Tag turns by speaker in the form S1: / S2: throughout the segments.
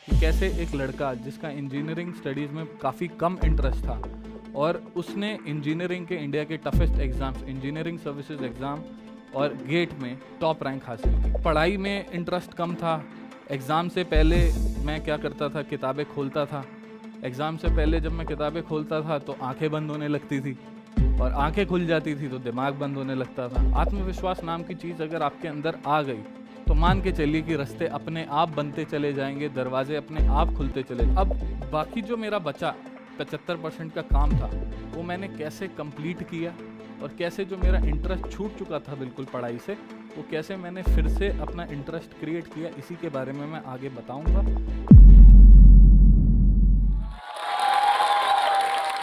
S1: कि कैसे एक लड़का जिसका इंजीनियरिंग स्टडीज़ में काफ़ी कम इंटरेस्ट था और उसने इंजीनियरिंग के इंडिया के toughest exams engineering services exam और गेट में टॉप रैंक हासिल की। पढ़ाई में इंटरेस्ट कम था। एग्ज़ाम से पहले मैं क्या करता था, किताबें खोलता था। एग्ज़ाम से पहले जब मैं किताबें खोलता था तो आंखें बंद होने लगती थी और आंखें खुल जाती थी तो दिमाग बंद होने लगता था। आत्मविश्वास नाम की चीज़ अगर आपके अंदर आ गई तो मान के चलिए कि रास्ते अपने आप बनते चले जाएंगे, दरवाजे अपने आप खुलते चले। अब बाकी जो मेरा बचा 75% का काम था वो मैंने कैसे कंप्लीट किया और कैसे जो मेरा इंटरेस्ट छूट चुका था बिल्कुल पढ़ाई से, वो कैसे मैंने फिर से अपना इंटरेस्ट क्रिएट किया, इसी के बारे में मैं आगे बताऊंगा।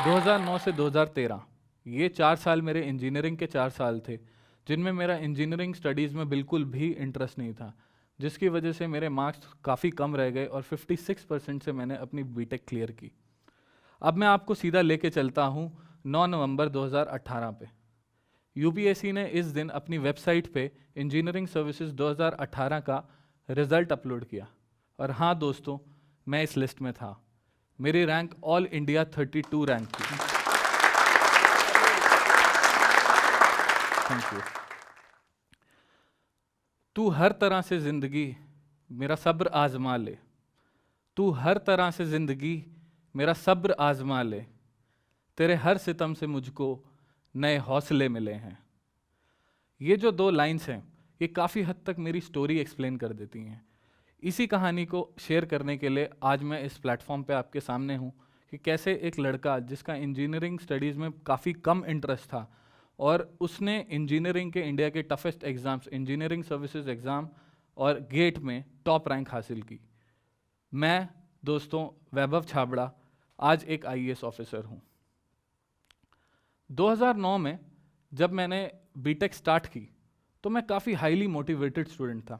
S1: 2009 से 2013 ये 4 साल मेरे इंजीनियरिंग के 4 साल थे जिनमें मेरा इंजीनियरिंग स्टडीज़ में बिल्कुल भी इंटरेस्ट नहीं था, जिसकी वजह से मेरे मार्क्स काफ़ी कम रह गए और 56% से मैंने अपनी बीटेक क्लियर की। अब मैं आपको सीधा लेके चलता हूँ 9 नवंबर 2018 पे। यूपीएससी ने इस दिन अपनी वेबसाइट पे इंजीनियरिंग सर्विसेज 2018 का रिज़ल्ट अपलोड किया और हाँ दोस्तों, मैं इस लिस्ट में था। मेरी रैंक ऑल इंडिया 32 रैंक थी। Thank you. तू हर तरह से जिंदगी मेरा सब्र आजमा ले, तू हर तरह से जिंदगी मेरा सब्र आजमा ले, तेरे हर सितम से मुझको नए हौसले मिले हैं। ये जो 2 लाइन्स हैं ये काफ़ी हद तक मेरी स्टोरी एक्सप्लेन कर देती हैं। इसी कहानी को शेयर करने के लिए आज मैं इस प्लेटफॉर्म पे आपके सामने हूँ कि कैसे एक लड़का जिसका इंजीनियरिंग स्टडीज़ में काफ़ी कम इंटरेस्ट था और उसने इंजीनियरिंग के इंडिया के toughest exams engineering services exam और गेट में टॉप रैंक हासिल की। मैं दोस्तों वैभव छाबड़ा आज एक आईएएस ऑफिसर हूँ। 2009 में जब मैंने बीटेक स्टार्ट की तो मैं काफ़ी हाईली मोटिवेटेड स्टूडेंट था।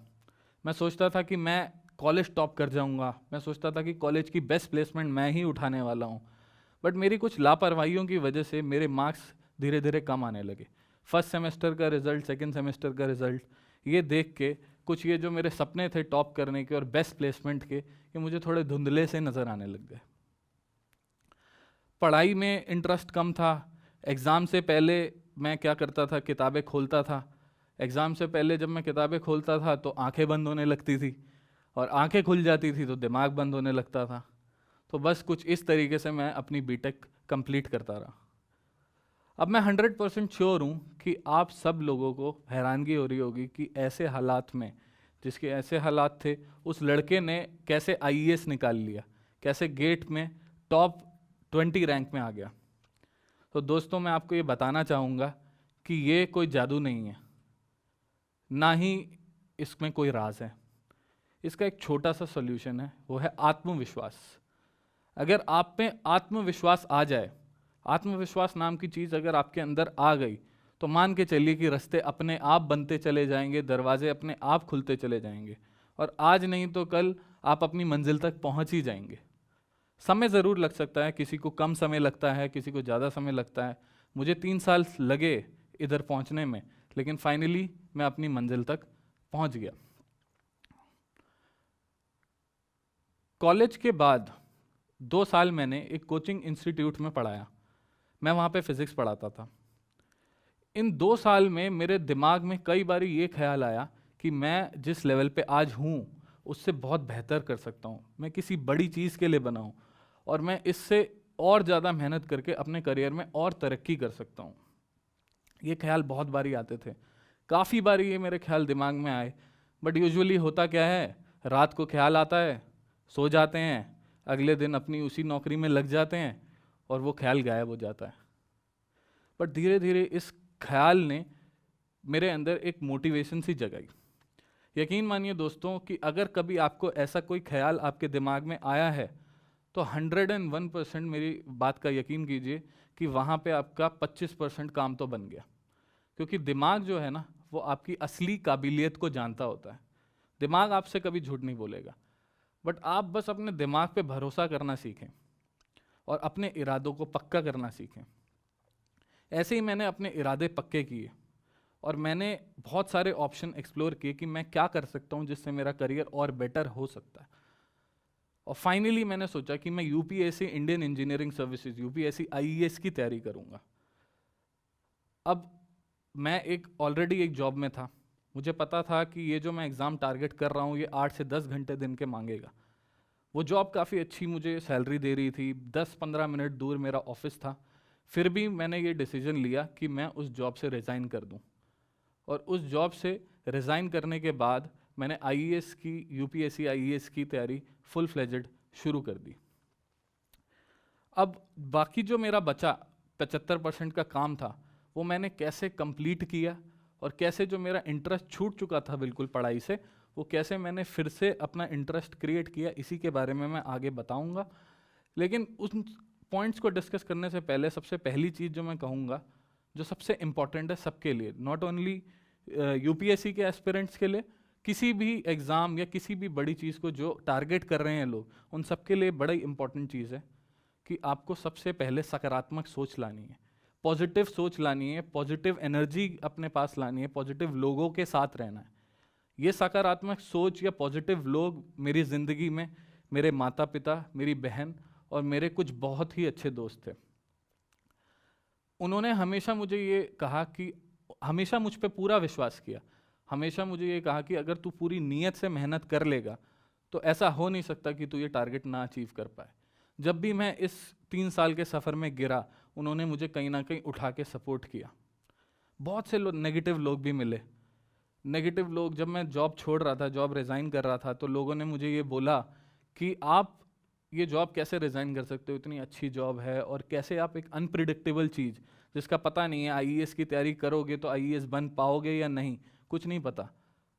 S1: मैं सोचता था कि मैं कॉलेज टॉप कर जाऊंगा, मैं सोचता था कि कॉलेज की बेस्ट प्लेसमेंट मैं ही उठाने वाला हूँ। बट मेरी कुछ लापरवाहियों की वजह से मेरे मार्क्स धीरे धीरे कम आने लगे। फर्स्ट सेमेस्टर का रिजल्ट, सेकेंड सेमेस्टर का रिजल्ट ये देख के कुछ ये जो मेरे सपने थे टॉप करने के और बेस्ट प्लेसमेंट के, ये मुझे थोड़े धुंधले से नज़र आने लग गए। पढ़ाई में इंटरेस्ट कम था। एग्ज़ाम से पहले मैं क्या करता था, किताबें खोलता था। एग्ज़ाम से पहले जब मैं किताबें खोलता था तो आंखें बंद होने लगती थी और आंखें खुल जाती थी तो दिमाग बंद होने लगता था। तो बस कुछ इस तरीके से मैं अपनी बीटेक कंप्लीट करता रहा। अब मैं 100% श्योर हूँ कि आप सब लोगों को हैरानगी हो रही होगी कि ऐसे हालात में, जिसके ऐसे हालात थे, उस लड़के ने कैसे आईएएस निकाल लिया, कैसे गेट में टॉप 20 रैंक में आ गया। तो दोस्तों मैं आपको ये बताना चाहूँगा कि ये कोई जादू नहीं है, ना ही इसमें कोई राज है। इसका एक छोटा सा सॉल्यूशन है, वो है आत्मविश्वास। अगर आप में आत्मविश्वास आ जाए, आत्मविश्वास नाम की चीज़ अगर आपके अंदर आ गई तो मान के चलिए कि रास्ते अपने आप बनते चले जाएंगे, दरवाजे अपने आप खुलते चले जाएंगे और आज नहीं तो कल आप अपनी मंजिल तक पहुंच ही जाएंगे। समय ज़रूर लग सकता है, किसी को कम समय लगता है, किसी को ज़्यादा समय लगता है। मुझे 3 साल लगे इधर पहुंचने में, लेकिन फाइनली मैं अपनी मंजिल तक पहुंच गया। कॉलेज के बाद 2 साल मैंने एक कोचिंग इंस्टीट्यूट में पढ़ाया। मैं वहाँ पे फिज़िक्स पढ़ाता था। इन 2 साल में मेरे दिमाग में कई बार ये ख्याल आया कि मैं जिस लेवल पे आज हूँ उससे बहुत बेहतर कर सकता हूँ, मैं किसी बड़ी चीज़ के लिए बना हूँ और मैं इससे और ज़्यादा मेहनत करके अपने करियर में और तरक्की कर सकता हूँ। ये ख्याल बहुत बारी आते थे, काफ़ी बारी ये मेरे ख्याल दिमाग में आए। बट यूजुअली होता क्या है, रात को ख्याल आता है, सो जाते हैं, अगले दिन अपनी उसी नौकरी में लग जाते हैं और वो ख्याल गायब हो जाता है। बट धीरे धीरे इस ख्याल ने मेरे अंदर एक मोटिवेशन सी जगाई। यकीन मानिए दोस्तों कि अगर कभी आपको ऐसा कोई ख्याल आपके दिमाग में आया है तो 101% मेरी बात का यकीन कीजिए कि वहाँ पे आपका 25% काम तो बन गया। क्योंकि दिमाग जो है ना, वो आपकी असली काबिलियत को जानता होता है। दिमाग आपसे कभी झूठ नहीं बोलेगा। बट आप बस अपने दिमाग पे भरोसा करना सीखें और अपने इरादों को पक्का करना सीखें। ऐसे ही मैंने अपने इरादे पक्के किए और मैंने बहुत सारे ऑप्शन एक्सप्लोर किए कि मैं क्या कर सकता हूँ जिससे मेरा करियर और बेटर हो सकता है। और फाइनली मैंने सोचा कि मैं UPSC Indian engineering services UPSC IES की तैयारी करूंगा। अब मैं ऑलरेडी एक जॉब में था, मुझे पता था कि ये जो मैं एग्ज़ाम टारगेट कर रहा हूँ ये 8 से 10 घंटे दिन के मांगेगा। वो जॉब काफ़ी अच्छी मुझे सैलरी दे रही थी, 10-15 मिनट दूर मेरा ऑफिस था। फिर भी मैंने ये डिसीजन लिया कि मैं उस जॉब से रिज़ाइन कर दूं। और उस जॉब से रिज़ाइन करने के बाद मैंने आईईएस की, यूपीएससी आईईएस की तैयारी फुल फ्लेजेड शुरू कर दी। अब बाकी जो मेरा बचा 75% का काम था वो मैंने कैसे कंप्लीट किया, और कैसे जो मेरा इंटरेस्ट छूट चुका था बिल्कुल पढ़ाई से, वो कैसे मैंने फिर से अपना इंटरेस्ट क्रिएट किया, इसी के बारे में मैं आगे बताऊंगा। लेकिन उन पॉइंट्स को डिस्कस करने से पहले सबसे पहली चीज़ जो मैं कहूँगा, जो सबसे इम्पॉर्टेंट है सबके लिए, नॉट ओनली यूपीएससी के एस्पिरेंट्स के लिए, किसी भी एग्ज़ाम या किसी भी बड़ी चीज़ को जो टारगेट कर रहे हैं लोग, उन सबके लिए बड़ी इंपॉर्टेंट चीज़ है कि आपको सबसे पहले सकारात्मक सोच लानी है, पॉजिटिव सोच लानी है, पॉजिटिव एनर्जी अपने पास लानी है, पॉजिटिव लोगों के साथ रहना है। ये सकारात्मक सोच या पॉजिटिव लोग मेरी ज़िंदगी में मेरे माता पिता, मेरी बहन और मेरे कुछ बहुत ही अच्छे दोस्त थे। उन्होंने हमेशा मुझे ये कहा कि, हमेशा मुझ पे पूरा विश्वास किया, हमेशा मुझे ये कहा कि अगर तू पूरी नीयत से मेहनत कर लेगा तो ऐसा हो नहीं सकता कि तू ये टारगेट ना अचीव कर पाए। जब भी मैं इस 3 साल के सफ़र में गिरा, उन्होंने मुझे कहीं ना कहीं उठा के सपोर्ट किया। बहुत से नेगेटिव लोग भी मिले, नेगेटिव लोग, जब मैं जॉब छोड़ रहा था, जॉब रिज़ाइन कर रहा था, तो लोगों ने मुझे ये बोला कि आप ये जॉब कैसे रिज़ाइन कर सकते हो, इतनी अच्छी जॉब है, और कैसे आप एक अनप्रिडिक्टेबल चीज़ जिसका पता नहीं है, आईईएस की तैयारी करोगे तो आईईएस बन पाओगे या नहीं, कुछ नहीं पता,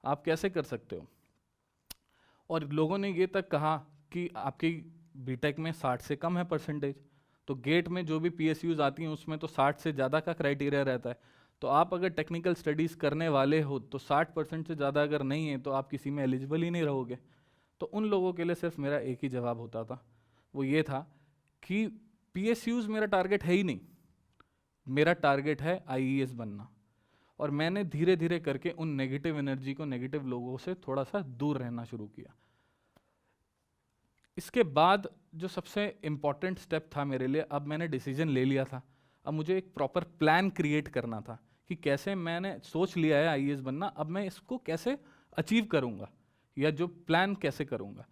S1: आप कैसे कर सकते हो। और लोगों ने ये तक कहा कि आपकी बीटेक में 60 से कम है परसेंटेज, तो गेट में जो भी पीएसयूज आती हैं उसमें तो 60 से ज़्यादा का क्राइटेरिया रहता है, तो आप अगर टेक्निकल स्टडीज़ करने वाले हो तो 60% से ज़्यादा अगर नहीं है तो आप किसी में एलिजिबल ही नहीं रहोगे। तो उन लोगों के लिए सिर्फ मेरा एक ही जवाब होता था, वो ये था कि पीएसयूज मेरा टारगेट है ही नहीं, मेरा टारगेट है आईईएस बनना। और मैंने धीरे धीरे करके उन नेगेटिव एनर्जी को, नेगेटिव लोगों से थोड़ा सा दूर रहना शुरू किया। इसके बाद जो सबसे इम्पॉर्टेंट स्टेप था मेरे लिए, अब मैंने डिसीजन ले लिया था, अब मुझे एक प्रॉपर प्लान क्रिएट करना था कि कैसे, मैंने सोच लिया है आईएएस बनना, अब मैं इसको कैसे अचीव करूँगा या जो प्लान कैसे करूँगा।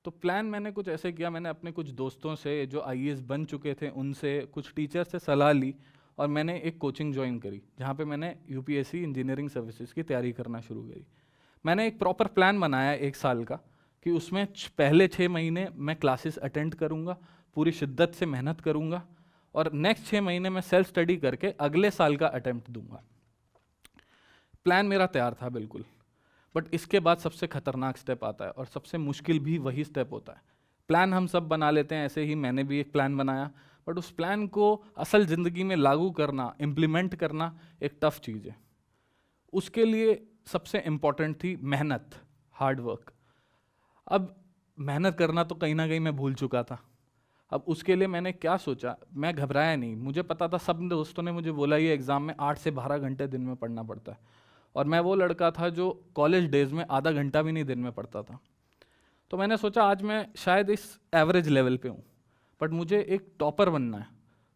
S1: तो प्लान मैंने कुछ ऐसे किया, मैंने अपने कुछ दोस्तों से जो आईएएस बन चुके थे उनसे, कुछ टीचर से सलाह ली, और मैंने एक कोचिंग ज्वाइन करी जहाँ पे मैंने यूपीएससी इंजीनियरिंग सर्विसेज की तैयारी करना शुरू करी। मैंने एक प्रॉपर प्लान बनाया 1 साल का कि उसमें पहले 6 महीने मैं क्लासेस अटेंड करूँगा, पूरी शिद्दत से मेहनत करूँगा, और नेक्स्ट 6 महीने मैं सेल्फ स्टडी करके अगले साल का अटेम्प्ट दूंगा। प्लान मेरा तैयार था बिल्कुल, बट इसके बाद सबसे खतरनाक स्टेप आता है, और सबसे मुश्किल भी वही स्टेप होता है। प्लान हम सब बना लेते हैं, ऐसे ही मैंने भी एक प्लान बनाया, बट उस प्लान को असल ज़िंदगी में लागू करना, इम्प्लीमेंट करना एक टफ चीज़ है। उसके लिए सबसे इम्पॉर्टेंट थी मेहनत, हार्ड वर्क। अब मेहनत करना तो कहीं ना कहीं मैं भूल चुका था। अब उसके लिए मैंने क्या सोचा, मैं घबराया नहीं, मुझे पता था, सब दोस्तों ने मुझे बोला ये एग्ज़ाम में 8 से 12 घंटे दिन में पढ़ना पड़ता है, और मैं वो लड़का था जो कॉलेज डेज में आधा घंटा भी नहीं दिन में पढ़ता था। तो मैंने सोचा आज मैं शायद इस एवरेज लेवल पे हूँ, बट मुझे एक टॉपर बनना है,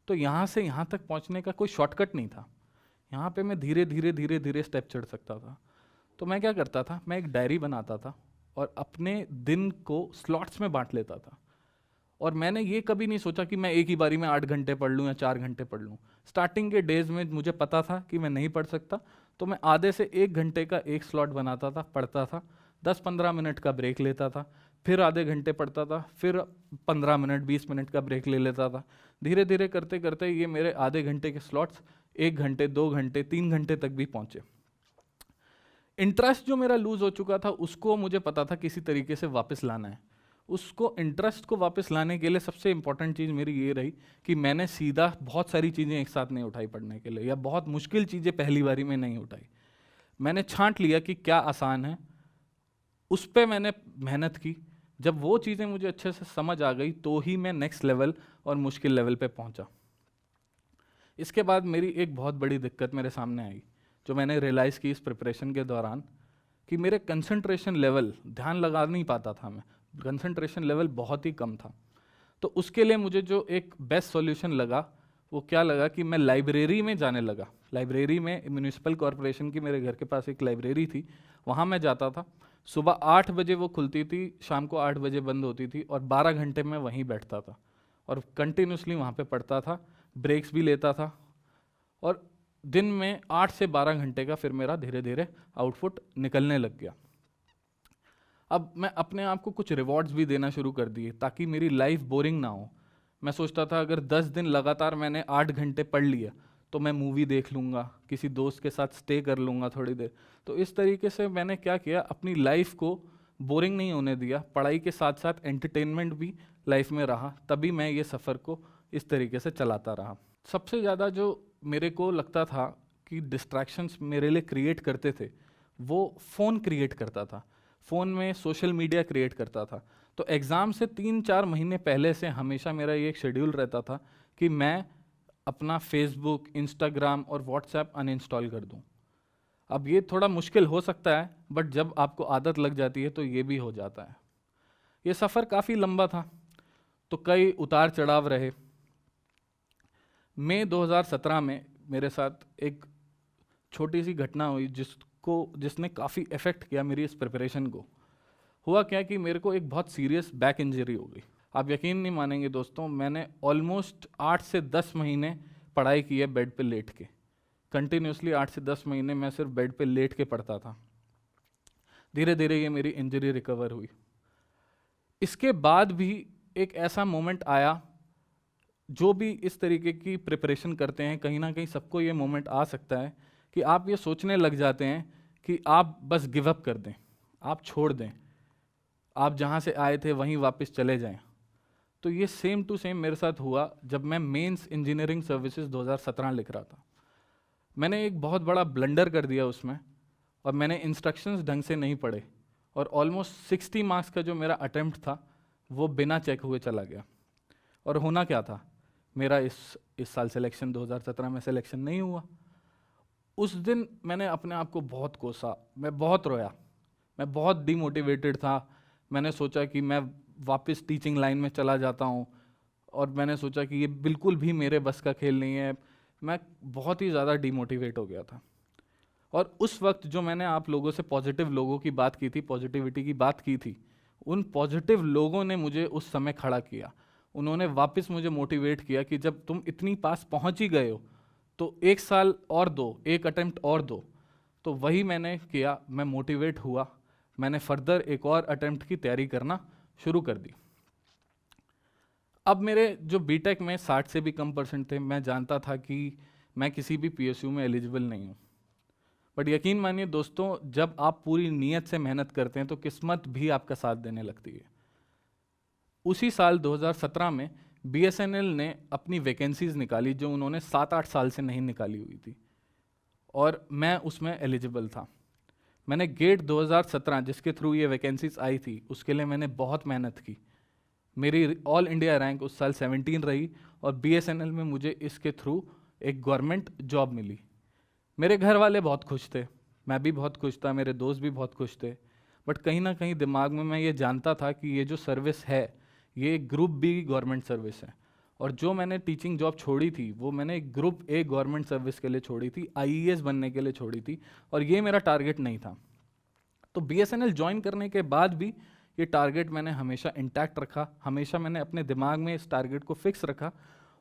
S1: तो यहाँ से यहाँ तक पहुँचने का कोई शॉर्टकट नहीं था, यहाँ पे मैं धीरे धीरे धीरे धीरे स्टेप चढ़ सकता था। तो मैं क्या करता था, मैं एक डायरी बनाता था और अपने दिन को स्लॉट्स में बांट लेता था। और मैंने ये कभी नहीं सोचा कि मैं एक ही बारी में 8 घंटे पढ़ लूँ या 4 घंटे पढ़ लूँ। स्टार्टिंग के डेज में मुझे पता था कि मैं नहीं पढ़ सकता, तो मैं आधे से 1 घंटे का एक स्लॉट बनाता था, पढ़ता था, 10-15 मिनट का ब्रेक लेता था, फिर आधे घंटे पढ़ता था, फिर 15 मिनट 20 मिनट का ब्रेक ले लेता था। धीरे धीरे करते करते ये मेरे आधे घंटे के स्लॉट्स 1 घंटे, 2 घंटे, 3 घंटे तक भी पहुँचे। इंटरेस्ट जो मेरा लूज हो चुका था उसको मुझे पता था किसी तरीके से वापस लाना है। उसको, इंटरेस्ट को वापस लाने के लिए सबसे इंपॉर्टेंट चीज़ मेरी ये रही कि मैंने सीधा बहुत सारी चीज़ें एक साथ नहीं उठाई पढ़ने के लिए, या बहुत मुश्किल चीज़ें पहली बारी में नहीं उठाई। मैंने छांट लिया कि क्या आसान है, उस पर मैंने मेहनत की। जब वो चीज़ें मुझे अच्छे से समझ आ गई तो ही मैं नेक्स्ट लेवल और मुश्किल लेवल पे पहुंचा। इसके बाद मेरी एक बहुत बड़ी दिक्कत मेरे सामने आई, जो मैंने रियलाइज़ की इस प्रिपरेशन के दौरान, कि मेरे कंसंट्रेशन लेवल, ध्यान लगा नहीं पाता था मैं, कंसंट्रेशन लेवल बहुत ही कम था। तो उसके लिए मुझे जो एक बेस्ट सॉल्यूशन लगा वो क्या लगा कि मैं लाइब्रेरी में जाने लगा। लाइब्रेरी में म्यूनिसिपल कॉरपोरेशन की मेरे घर के पास एक लाइब्रेरी थी, वहाँ मैं जाता था। सुबह 8 बजे वो खुलती थी, शाम को 8 बजे बंद होती थी, और 12 घंटे मैं वहीं बैठता था और कंटिन्यूसली वहाँ पे पढ़ता था, ब्रेक्स भी लेता था, और दिन में 8 से 12 घंटे का फिर मेरा धीरे धीरे आउटपुट निकलने लग गया। अब मैं अपने आप को कुछ रिवॉर्ड्स भी देना शुरू कर दिए ताकि मेरी लाइफ बोरिंग ना हो। मैं सोचता था अगर 10 दिन लगातार मैंने 8 घंटे पढ़ लिया तो मैं मूवी देख लूँगा, किसी दोस्त के साथ स्टे कर लूँगा थोड़ी देर। तो इस तरीके से मैंने क्या किया, अपनी लाइफ को बोरिंग नहीं होने दिया, पढ़ाई के साथ साथ एंटरटेनमेंट भी लाइफ में रहा, तभी मैं ये सफ़र को इस तरीके से चलाता रहा। सबसे ज़्यादा जो मेरे को लगता था कि डिस्ट्रैक्शंस मेरे लिए क्रिएट करते थे, वो फ़ोन क्रिएट करता था, फ़ोन में सोशल मीडिया क्रिएट करता था। तो एग्ज़ाम से 3-4 महीने पहले से हमेशा मेरा ये एक शेड्यूल रहता था कि मैं अपना फेसबुक, इंस्टाग्राम और व्हाट्सएप अनइंस्टॉल कर दूं। अब ये थोड़ा मुश्किल हो सकता है, बट जब आपको आदत लग जाती है तो ये भी हो जाता है। ये सफ़र काफ़ी लंबा था, तो कई उतार चढ़ाव रहे। मई 2017 में मेरे साथ एक छोटी सी घटना हुई जिसने काफ़ी इफ़ेक्ट किया मेरी इस प्रिपरेशन को। हुआ क्या कि मेरे को एक बहुत सीरियस बैक इंजरी हो गई। आप यकीन नहीं मानेंगे दोस्तों, मैंने ऑलमोस्ट 8 से 10 महीने पढ़ाई की है बेड पे लेट के। कंटिन्यूसली 8 से 10 महीने मैं सिर्फ बेड पे लेट के पढ़ता था। धीरे धीरे ये मेरी इंजरी रिकवर हुई। इसके बाद भी एक ऐसा मोमेंट आया, जो भी इस तरीके की प्रिपरेशन करते हैं कहीं ना कहीं सबको ये मोमेंट आ सकता है कि आप ये सोचने लग जाते हैं कि आप बस गिव अप कर दें, आप छोड़ दें, आप जहाँ से आए थे वहीं वापस चले जाएं। तो ये सेम टू सेम मेरे साथ हुआ जब मैं मेंस इंजीनियरिंग सर्विसेज 2017 लिख रहा था। मैंने एक बहुत बड़ा ब्लंडर कर दिया उसमें, और मैंने इंस्ट्रक्शंस ढंग से नहीं पढ़े, और ऑलमोस्ट 60 मार्क्स का जो मेरा अटेम्प्ट था वो बिना चेक हुए चला गया। और होना क्या था, मेरा इस साल सिलेक्शन 2017 में सिलेक्शन नहीं हुआ। उस दिन मैंने अपने आप को बहुत कोसा, मैं बहुत रोया, मैं बहुत डिमोटिवेटेड था। मैंने सोचा कि मैं वापस टीचिंग लाइन में चला जाता हूँ, और मैंने सोचा कि ये बिल्कुल भी मेरे बस का खेल नहीं है। मैं बहुत ही ज़्यादा डिमोटिवेट हो गया था। और उस वक्त जो मैंने आप लोगों से पॉजिटिव लोगों की बात की थी, पॉजिटिविटी की बात की थी, उन पॉजिटिव लोगों ने मुझे उस समय खड़ा किया। उन्होंने वापस मुझे मोटिवेट किया कि जब तुम इतनी पास पहुंच ही गए हो तो 1 साल और दो, एक अटेम्प्ट और दो। तो वही मैंने किया, मैं मोटिवेट हुआ, मैंने फर्दर एक और अटेम्प्ट की तैयारी करना शुरू कर दी। अब मेरे जो बीटेक में 60 से भी कम परसेंट थे, मैं जानता था कि मैं किसी भी पीएसयू में एलिजिबल नहीं हूँ। बट यकीन मानिए दोस्तों, जब आप पूरी नीयत से मेहनत करते हैं तो किस्मत भी आपका साथ देने लगती है। उसी साल 2017 में बीएसएनएल ने अपनी वैकेंसीज निकाली जो उन्होंने 7-8 साल से नहीं निकाली हुई थी, और मैं उसमें एलिजिबल था। मैंने गेट 2017 जिसके थ्रू ये वैकेंसीज आई थी, उसके लिए मैंने बहुत मेहनत की। मेरी ऑल इंडिया रैंक उस साल 17 रही, और बीएसएनएल में मुझे इसके थ्रू एक गवर्नमेंट जॉब मिली। मेरे घर वाले बहुत खुश थे, मैं भी बहुत खुश था, मेरे दोस्त भी बहुत खुश थे। बट कहीं ना कहीं दिमाग में मैं ये जानता था कि ये जो सर्विस है ये ग्रुप बी गवर्नमेंट सर्विस है, और जो मैंने टीचिंग जॉब छोड़ी थी वो मैंने ग्रुप ए गवर्नमेंट सर्विस के लिए छोड़ी थी, आईएएस बनने के लिए छोड़ी थी, और ये मेरा टारगेट नहीं था। तो बीएसएनएल ज्वाइन करने के बाद भी ये टारगेट मैंने हमेशा इंटैक्ट रखा, हमेशा मैंने अपने दिमाग में इस टारगेट को फिक्स रखा,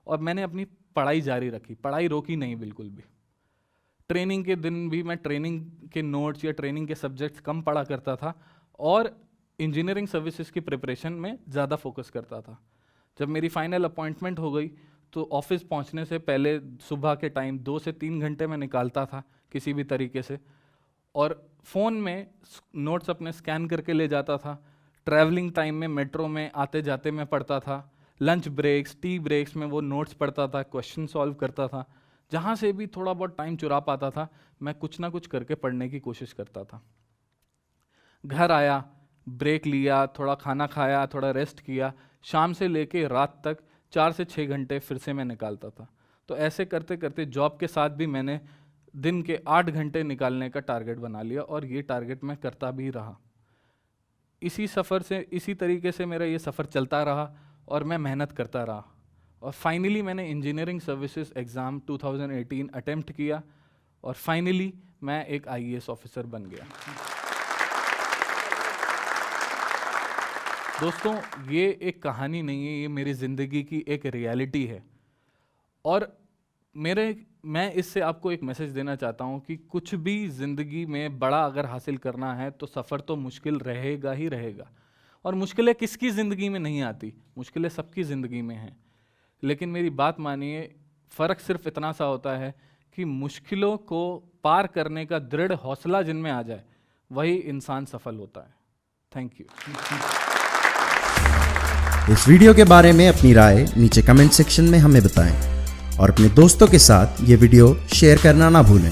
S1: और मैंने अपनी पढ़ाई जारी रखी, पढ़ाई रोकी नहीं बिल्कुल भी। ट्रेनिंग के दिन भी मैं ट्रेनिंग के नोट्स या ट्रेनिंग के सब्जेक्ट्स कम पढ़ा करता था, और इंजीनियरिंग सर्विसेज की प्रिपरेशन में ज़्यादा फोकस करता था। जब मेरी फाइनल अपॉइंटमेंट हो गई तो ऑफिस पहुंचने से पहले सुबह के टाइम 2 से 3 घंटे मैं निकालता था किसी भी तरीके से, और फ़ोन में नोट्स अपने स्कैन करके ले जाता था। ट्रैवलिंग टाइम में मेट्रो में आते जाते मैं पढ़ता था, लंच ब्रेक्स, टी ब्रेक्स में वो नोट्स पढ़ता था, क्वेश्चन सॉल्व करता था। जहाँ से भी थोड़ा बहुत टाइम चुरा पाता था मैं कुछ ना कुछ करके पढ़ने की कोशिश करता था। घर आया, ब्रेक लिया, थोड़ा खाना खाया, थोड़ा रेस्ट किया, शाम से लेके रात तक 4 से 6 घंटे फिर से मैं निकालता था। तो ऐसे करते करते जॉब के साथ भी मैंने दिन के 8 घंटे निकालने का टारगेट बना लिया, और ये टारगेट मैं करता भी रहा। इसी तरीके से मेरा ये सफ़र चलता रहा और मैं मेहनत करता रहा और फाइनली मैंने इंजीनियरिंग सर्विसेज एग्ज़ाम 2018 अटेम्प्ट किया और फाइनली मैं एक IAS ऑफिसर बन गया। दोस्तों, ये एक कहानी नहीं है, ये मेरी ज़िंदगी की एक रियलिटी है और मैं इससे आपको एक मैसेज देना चाहता हूँ कि कुछ भी ज़िंदगी में बड़ा अगर हासिल करना है तो सफ़र तो मुश्किल रहेगा ही रहेगा। और मुश्किलें किसकी ज़िंदगी में नहीं आती, मुश्किलें सबकी ज़िंदगी में हैं। लेकिन मेरी बात मानिए, फ़र्क सिर्फ इतना सा होता है कि मुश्किलों को पार करने का दृढ़ हौसला जिनमें आ जाए वही इंसान सफल होता है। Thank you.
S2: इस वीडियो के बारे में अपनी राय नीचे कमेंट सेक्शन में हमें बताएं और अपने दोस्तों के साथ ये वीडियो शेयर करना ना भूलें।